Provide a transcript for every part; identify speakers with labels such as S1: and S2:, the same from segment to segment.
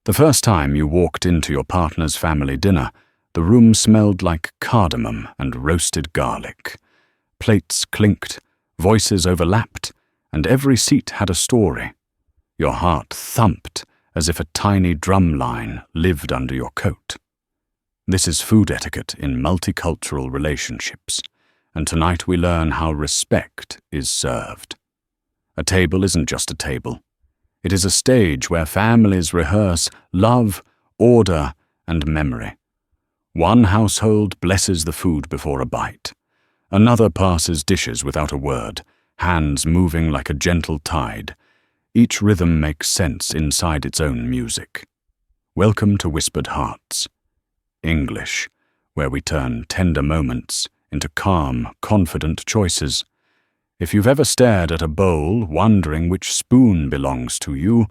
S1: The first time you walked into your partner's family dinner, the room smelled like cardamom and roasted garlic. Plates clinked, voices overlapped, and every seat had a story. Your heart thumped as if a tiny drum line lived under your coat. This is food etiquette in multicultural relationships, and tonight we learn how respect is served. A table isn't just a table. It is a stage where families rehearse love, order, and memory. One household blesses the food before a bite. Another passes dishes without a word, hands moving like a gentle tide. Each rhythm makes sense inside its own music. Welcome to Whispered Hearts. English, where we turn tender moments into calm, confident choices. If you've ever stared at a bowl wondering which spoon belongs to you,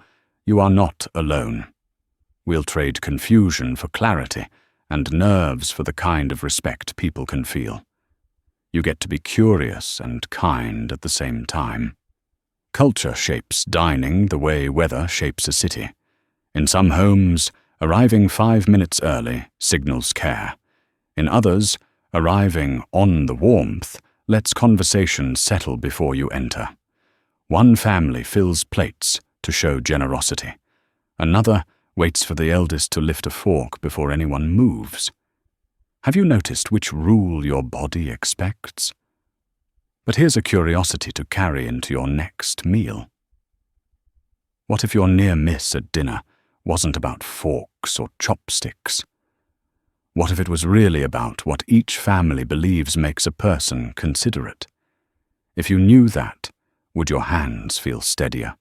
S1: you are not alone. We'll trade confusion for clarity and nerves for the kind of respect people can feel. You get to be curious and kind at the same time. Culture shapes dining the way weather shapes a city. In some homes, arriving 5 minutes early signals care. In others, arriving on the warmth lets conversation settle before you enter. One family fills plates to show generosity. Another waits for the eldest to lift a fork before anyone moves. Have you noticed which rule your body expects? But here's a curiosity to carry into your next meal. What if your near miss at dinner wasn't about forks or chopsticks? What if it was really about what each family believes makes a person considerate? If you knew that, would your hands feel steadier?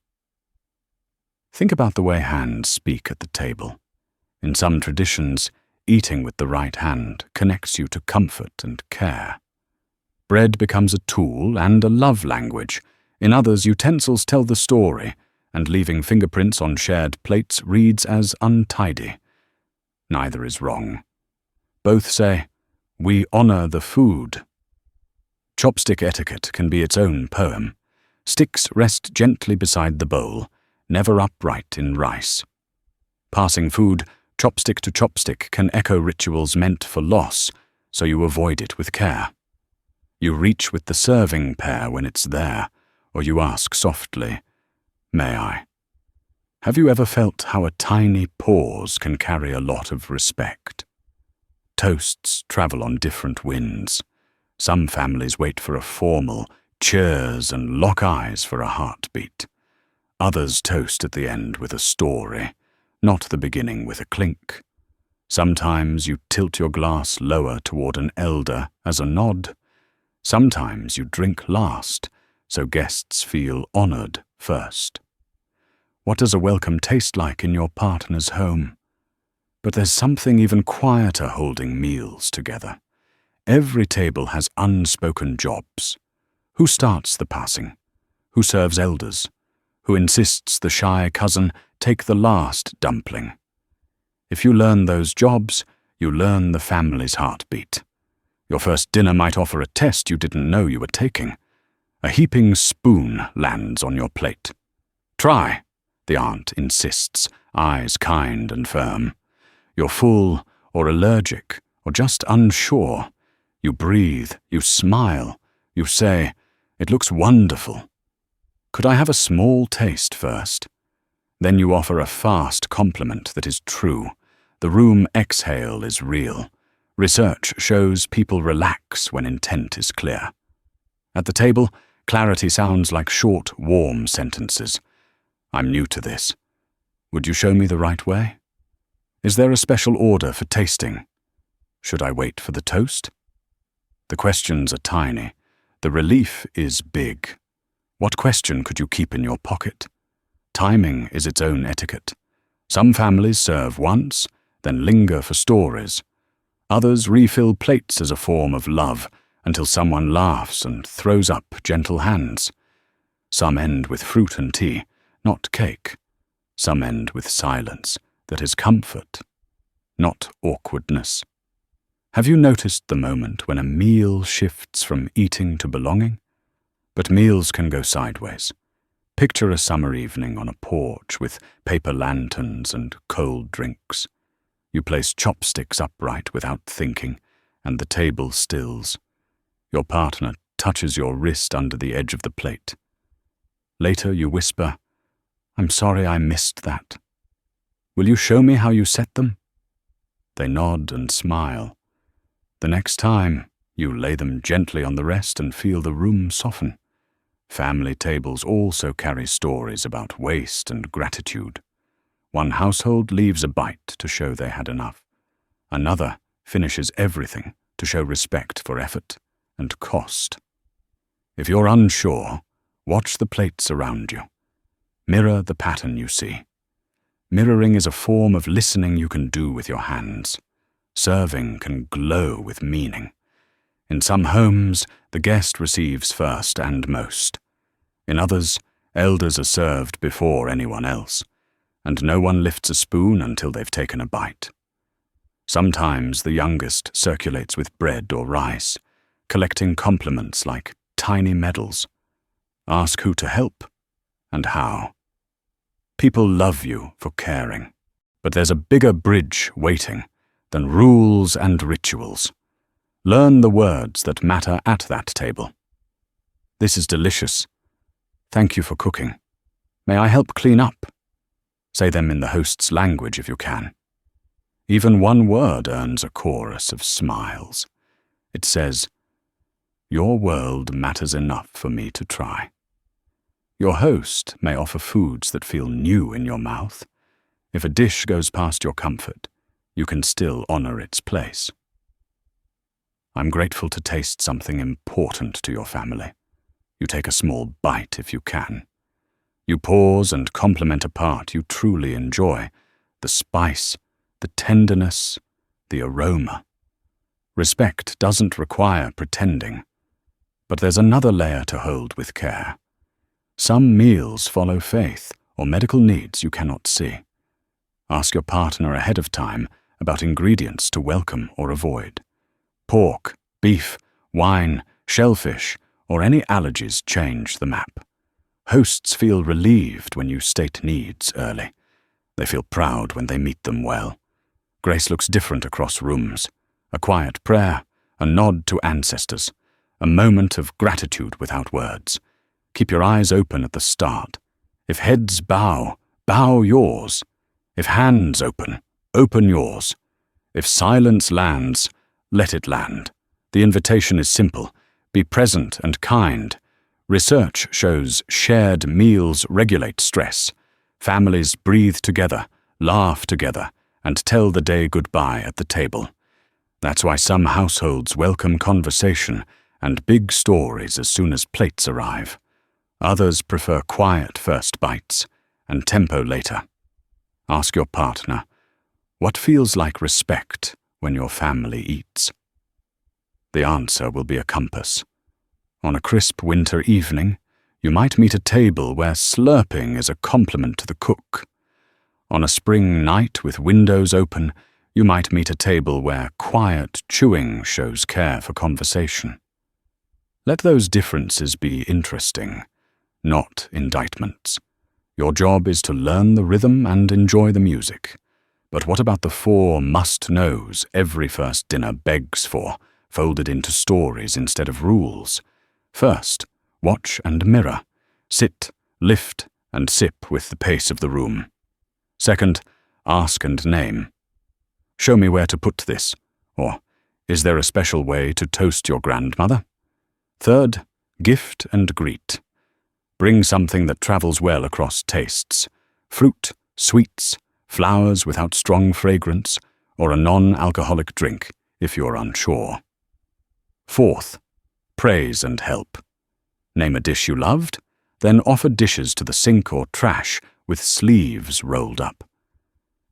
S1: Think about the way hands speak at the table. In some traditions, eating with the right hand connects you to comfort and care. Bread becomes a tool and a love language. In others, utensils tell the story, and leaving fingerprints on shared plates reads as untidy. Neither is wrong. Both say, "We honor the food." Chopstick etiquette can be its own poem. Sticks rest gently beside the bowl, never upright in rice. Passing food, chopstick to chopstick, can echo rituals meant for loss, so you avoid it with care. You reach with the serving pair when it's there, or you ask softly, "May I?" Have you ever felt how a tiny pause can carry a lot of respect? Toasts travel on different winds. Some families wait for a formal cheers and lock eyes for a heartbeat. Others toast at the end with a story, not the beginning with a clink. Sometimes you tilt your glass lower toward an elder as a nod. Sometimes you drink last, so guests feel honored first. What does a welcome taste like in your partner's home? But there's something even quieter holding meals together. Every table has unspoken jobs. Who starts the passing? Who serves elders? Who insists the shy cousin take the last dumpling? If you learn those jobs, you learn the family's heartbeat. Your first dinner might offer a test you didn't know you were taking. A heaping spoon lands on your plate. "Try," the aunt insists, eyes kind and firm. You're full or allergic or just unsure. You breathe, you smile, you say, "It looks wonderful. Could I have a small taste first?" Then you offer a fast compliment that is true. The room exhale is real. Research shows people relax when intent is clear. At the table, clarity sounds like short, warm sentences. "I'm new to this. Would you show me the right way? Is there a special order for tasting? Should I wait for the toast?" The questions are tiny. The relief is big. What question could you keep in your pocket? Timing is its own etiquette. Some families serve once, then linger for stories. Others refill plates as a form of love until someone laughs and throws up gentle hands. Some end with fruit and tea, not cake. Some end with silence that is comfort, not awkwardness. Have you noticed the moment when a meal shifts from eating to belonging? But meals can go sideways. Picture a summer evening on a porch with paper lanterns and cold drinks. You place chopsticks upright without thinking, and the table stills. Your partner touches your wrist under the edge of the plate. Later you whisper, "I'm sorry I missed that. Will you show me how you set them?" They nod and smile. The next time, you lay them gently on the rest and feel the room soften. Family tables also carry stories about waste and gratitude. One household leaves a bite to show they had enough. Another finishes everything to show respect for effort and cost. If you're unsure, watch the plates around you. Mirror the pattern you see. Mirroring is a form of listening you can do with your hands. Serving can glow with meaning. In some homes, the guest receives first and most. In others, elders are served before anyone else, and no one lifts a spoon until they've taken a bite. Sometimes the youngest circulates with bread or rice, collecting compliments like tiny medals. Ask who to help and how. People love you for caring, but there's a bigger bridge waiting than rules and rituals. Learn the words that matter at that table. "This is delicious. Thank you for cooking. May I help clean up?" Say them in the host's language if you can. Even one word earns a chorus of smiles. It says, "Your world matters enough for me to try." Your host may offer foods that feel new in your mouth. If a dish goes past your comfort, you can still honor its place. I'm grateful to taste something important to your family. You take a small bite if you can. You pause and compliment a part you truly enjoy, the spice, the tenderness, the aroma. Respect doesn't require pretending, but there's another layer to hold with care. Some meals follow faith or medical needs you cannot see. Ask your partner ahead of time about ingredients to welcome or avoid. Pork, beef, wine, shellfish, or any allergies change the map. Hosts feel relieved when you state needs early. They feel proud when they meet them well. Grace looks different across rooms. A quiet prayer, a nod to ancestors, a moment of gratitude without words. Keep your eyes open at the start. If heads bow, bow yours. If hands open, open yours. If silence lands, let it land. The invitation is simple. Be present and kind. Research shows shared meals regulate stress. Families breathe together, laugh together, and tell the day goodbye at the table. That's why some households welcome conversation and big stories as soon as plates arrive. Others prefer quiet first bites and tempo later. Ask your partner, what feels like respect when your family eats? The answer will be a compass. On a crisp winter evening, you might meet a table where slurping is a compliment to the cook. On a spring night with windows open, you might meet a table where quiet chewing shows care for conversation. Let those differences be interesting, not indictments. Your job is to learn the rhythm and enjoy the music. But what about the 4 must-knows every first dinner begs for, folded into stories instead of rules? First, watch and mirror. Sit, lift, and sip with the pace of the room. Second, ask and name. Show me where to put this, or is there a special way to toast your grandmother? Third, gift and greet. Bring something that travels well across tastes. Fruit, sweets, flowers without strong fragrance, or a non-alcoholic drink if you're unsure. Fourth, praise and help. Name a dish you loved, then offer dishes to the sink or trash with sleeves rolled up.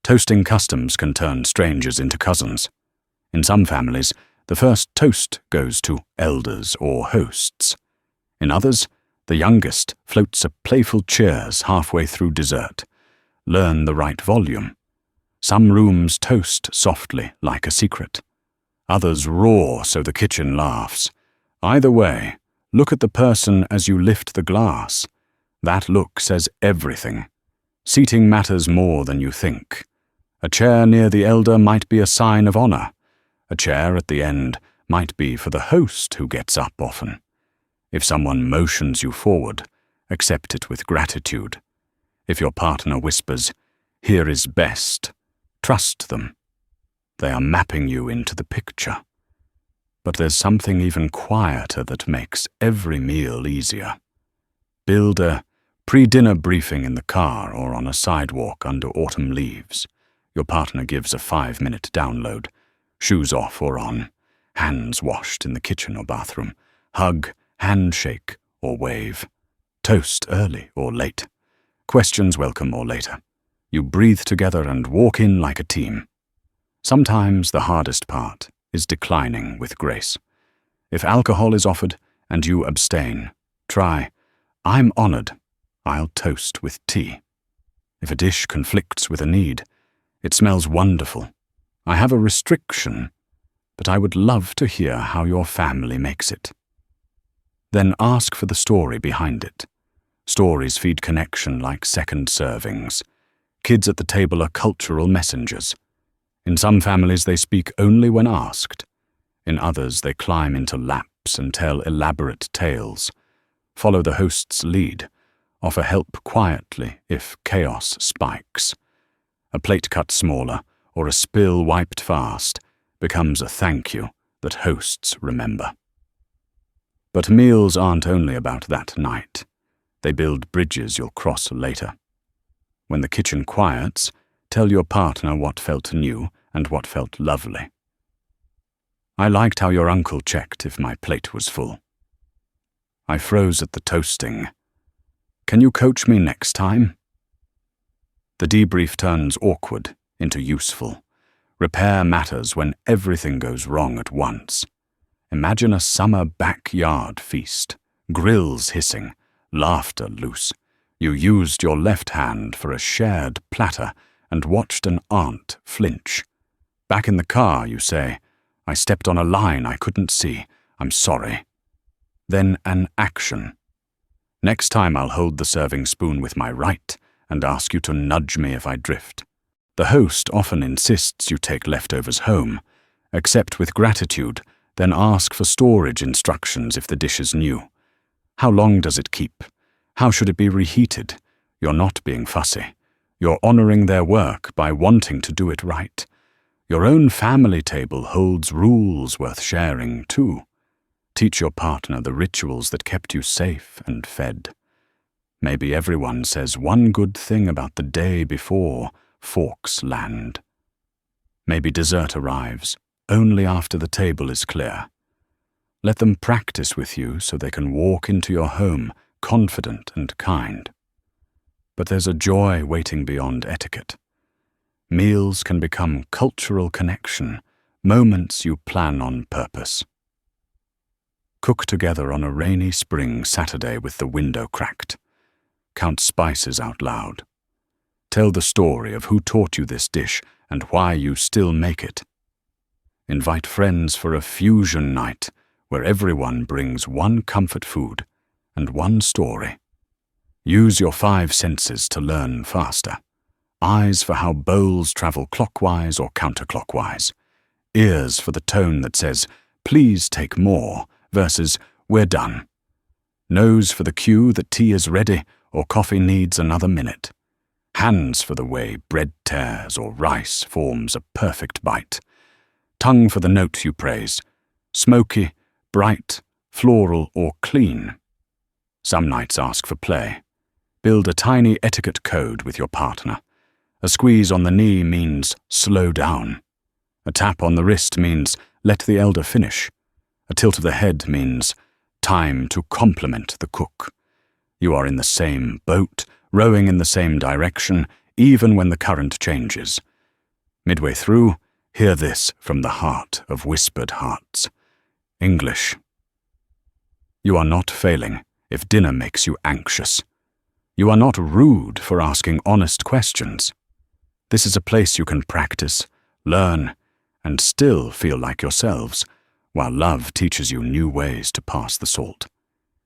S1: Toasting customs can turn strangers into cousins. In some families, the first toast goes to elders or hosts. In others, the youngest floats a playful cheers halfway through dessert. Learn the right volume. Some rooms toast softly like a secret. Others roar so the kitchen laughs. Either way, look at the person as you lift the glass. That look says everything. Seating matters more than you think. A chair near the elder might be a sign of honor. A chair at the end might be for the host who gets up often. If someone motions you forward, accept it with gratitude. If your partner whispers, "Here is best," trust them. They are mapping you into the picture. But there's something even quieter that makes every meal easier. Build a pre-dinner briefing in the car or on a sidewalk under autumn leaves. Your partner gives a 5-minute download. Shoes off or on. Hands washed in the kitchen or bathroom. Hug, handshake, or wave. Toast early or late. Questions welcome or later. You breathe together and walk in like a team. Sometimes the hardest part is declining with grace. If alcohol is offered and you abstain, try, "I'm honored. I'll toast with tea." If a dish conflicts with a need, "It smells wonderful. I have a restriction, but I would love to hear how your family makes it." Then ask for the story behind it. Stories feed connection like second servings. Kids at the table are cultural messengers. In some families they speak only when asked. In others they climb into laps and tell elaborate tales. Follow the host's lead. Offer help quietly if chaos spikes. A plate cut smaller or a spill wiped fast becomes a thank you that hosts remember. But meals aren't only about that night. They build bridges you'll cross later. When the kitchen quiets, tell your partner what felt new and what felt lovely. "I liked how your uncle checked if my plate was full. I froze at the toasting. Can you coach me next time?" The debrief turns awkward into useful. Repair matters when everything goes wrong at once. Imagine a summer backyard feast, grills hissing, laughter loose. You used your left hand for a shared platter and watched an aunt flinch. Back in the car, you say, "I stepped on a line I couldn't see. I'm sorry." Then an action. "Next time I'll hold the serving spoon with my right and ask you to nudge me if I drift." The host often insists you take leftovers home. Accept with gratitude, then ask for storage instructions if the dish is new. How long does it keep? How should it be reheated? You're not being fussy. You're honoring their work by wanting to do it right. Your own family table holds rules worth sharing too. Teach your partner the rituals that kept you safe and fed. Maybe everyone says one good thing about the day before forks land. Maybe dessert arrives only after the table is clear. Let them practice with you so they can walk into your home confident and kind. But there's a joy waiting beyond etiquette. Meals can become cultural connection, moments you plan on purpose. Cook together on a rainy spring Saturday with the window cracked. Count spices out loud. Tell the story of who taught you this dish and why you still make it. Invite friends for a fusion night where everyone brings one comfort food and one story. Use your 5 senses to learn faster. Eyes for how bowls travel clockwise or counterclockwise. Ears for the tone that says, "Please take more," versus "We're done." Nose for the cue that tea is ready or coffee needs another minute. Hands for the way bread tears or rice forms a perfect bite. Tongue for the note you praise. Smoky, bright, floral, or clean. Some nights ask for play. Build a tiny etiquette code with your partner. A squeeze on the knee means slow down. A tap on the wrist means let the elder finish. A tilt of the head means time to compliment the cook. You are in the same boat, rowing in the same direction, even when the current changes. Midway through, hear this from the heart of whispered hearts. English. You are not failing if dinner makes you anxious. You are not rude for asking honest questions. This is a place you can practice, learn, and still feel like yourselves, while love teaches you new ways to pass the salt.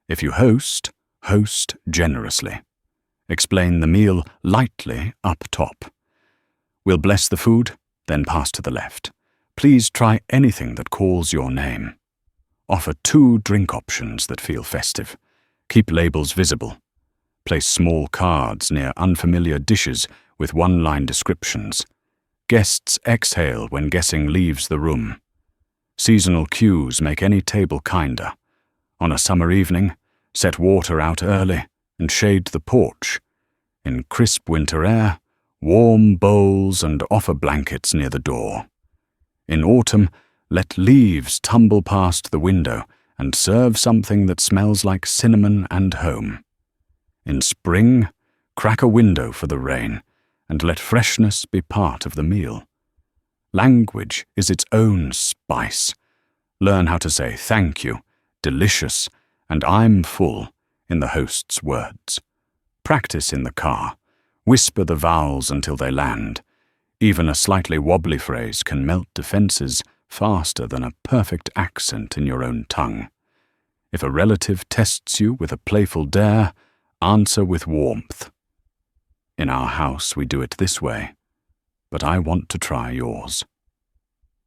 S1: If you host, Host generously. Explain the meal lightly up top. We'll bless the food, then pass to the left. Please try anything that calls your name. Offer 2 drink options that feel festive. Keep labels visible. Place small cards near unfamiliar dishes with one-line descriptions. Guests exhale when guessing leaves the room. Seasonal cues make any table kinder. On a summer evening, set water out early and shade the porch. In crisp winter air, warm bowls and offer blankets near the door. In autumn, let leaves tumble past the window and serve something that smells like cinnamon and home. In spring, crack a window for the rain and let freshness be part of the meal. Language is its own spice. Learn how to say thank you, delicious, and I'm full in the host's words. Practice in the car. Whisper the vowels until they land. Even a slightly wobbly phrase can melt defenses faster than a perfect accent in your own tongue. If a relative tests you with a playful dare, answer with warmth. In our house we do it this way, but I want to try yours.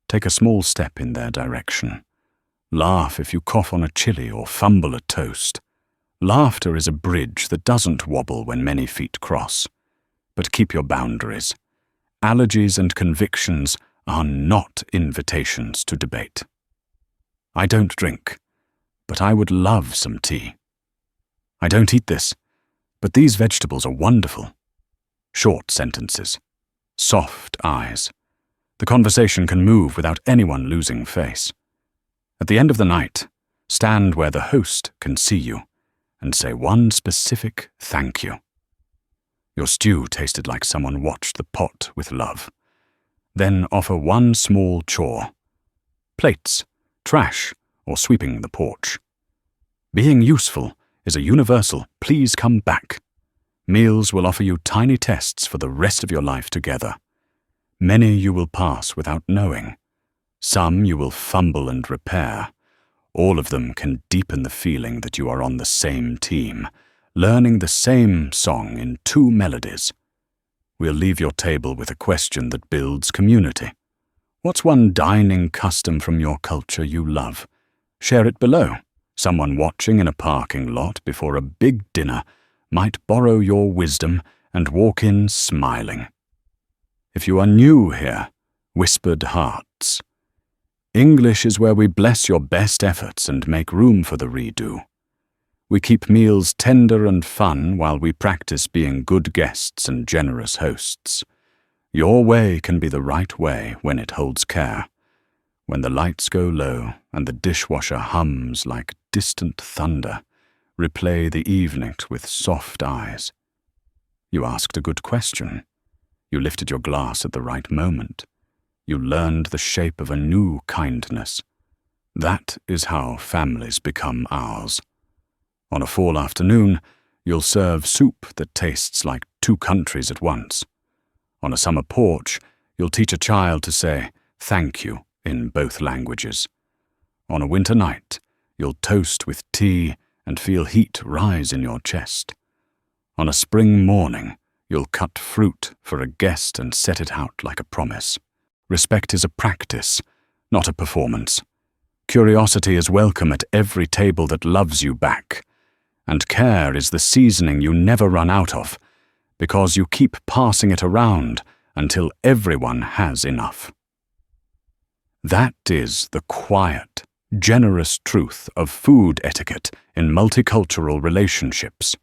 S1: Take a small step in their direction. Laugh if you cough on a chili or fumble a toast. Laughter is a bridge that doesn't wobble when many feet cross. But keep your boundaries. Allergies and convictions are not invitations to debate. I don't drink, but I would love some tea. I don't eat this, but these vegetables are wonderful. Short sentences. Soft eyes. The conversation can move without anyone losing face. At the end of the night, stand where the host can see you and say one specific thank you. Your stew tasted like someone watched the pot with love. Then offer one small chore. Plates, trash, or sweeping the porch. Being useful is a universal please come back. Meals will offer you tiny tests for the rest of your life together. Many you will pass without knowing. Some you will fumble and repair. All of them can deepen the feeling that you are on the same team, learning the same song in 2 melodies. We'll leave your table with a question that builds community. What's one dining custom from your culture you love? Share it below. Someone watching in a parking lot before a big dinner might borrow your wisdom and walk in smiling. If you are new here, whispered hearts. English is where we bless your best efforts and make room for the redo. We keep meals tender and fun while we practice being good guests and generous hosts. Your way can be the right way when it holds care. When the lights go low and the dishwasher hums like distant thunder, replay the evening with soft eyes. You asked a good question. You lifted your glass at the right moment. You learned the shape of a new kindness. That is how families become ours. On a fall afternoon, you'll serve soup that tastes like 2 countries at once. On a summer porch, you'll teach a child to say thank you in both languages. On a winter night, you'll toast with tea and feel heat rise in your chest. On a spring morning, you'll cut fruit for a guest and set it out like a promise. Respect is a practice, not a performance. Curiosity is welcome at every table that loves you back. And care is the seasoning you never run out of, because you keep passing it around until everyone has enough. That is the quiet, generous truth of food etiquette in multicultural relationships.